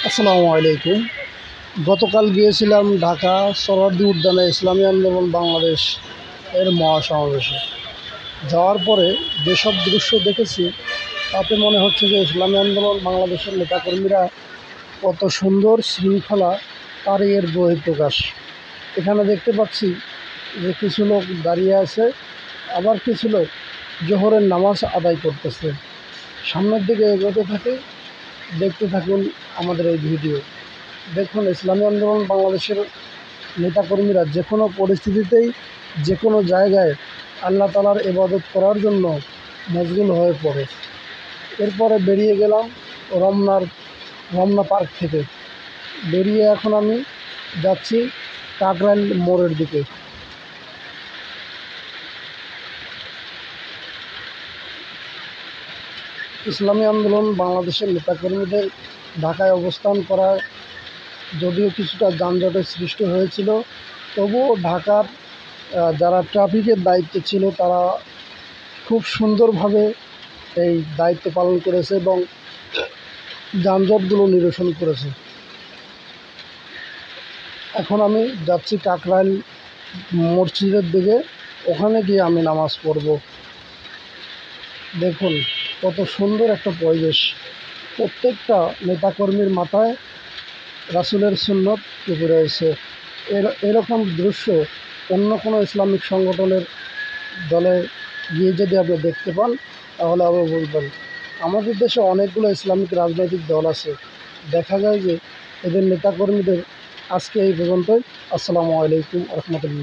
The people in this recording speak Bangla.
আসসালামু আলাইকুম। গতকাল গিয়েছিলাম ঢাকা সোহরাওয়ার্দী উদ্যানে ইসলামী আন্দোলন বাংলাদেশ এর মহাসমাবেশে। যাওয়ার পরে যেসব দৃশ্য দেখেছি তাতে মনে হচ্ছে যে ইসলামী আন্দোলন বাংলাদেশের নেতাকর্মীরা কত সুন্দর শৃঙ্খলা তারই এর বহিঃপ্রকাশ। এখানে দেখতে পাচ্ছি যে কিছু লোক দাঁড়িয়ে আছে, আবার কিছু লোক জোহরের নামাজ আদায় করতেছে। সামনের দিকে এগোতে থাকে, দেখতে থাকুন আমাদের এই ভিডিও। দেখুন, ইসলামী আন্দোলন বাংলাদেশের নেতাকর্মীরা যে কোনো পরিস্থিতিতেই যে কোনো জায়গায় আল্লাহ তাআলার ইবাদত করার জন্য মশগুল হয়ে পড়ে। এরপরে বেরিয়ে গেলাম রমনা পার্ক থেকে। বেরিয়ে এখন আমি যাচ্ছি কাকরাইল মোড়ের দিকে। ইসলামী আন্দোলন বাংলাদেশের নেতাকর্মীদের ঢাকায় অবস্থান করার যদিও কিছুটা যানজটের সৃষ্টি হয়েছিল, তবুও ঢাকার যারা ট্রাফিকের দায়িত্বে ছিল তারা খুব সুন্দরভাবে এই দায়িত্ব পালন করেছে এবং যানজটগুলো নিরসন করেছে। এখন আমি যাচ্ছি কাকরাইল মসজিদের দিকে, ওখানে গিয়ে আমি নামাজ পড়ব। দেখুন কত সুন্দর একটা পরিবেশ। প্রত্যেকটা নেতাকর্মীর মাথায় রাসূলের সুন্নত টুপি রয়েছে। এরকম দৃশ্য অন্য কোনো ইসলামিক সংগঠনের দলে গিয়ে যদি আপনি দেখতে পান তাহলে আবার বুঝবেন। আমাদের দেশে অনেকগুলো ইসলামিক রাজনৈতিক দল আছে, দেখা যায় যে এদের নেতাকর্মীদের আজকে এই পর্যন্তই। আসসালামু আলাইকুম রহমতুল্লাহ।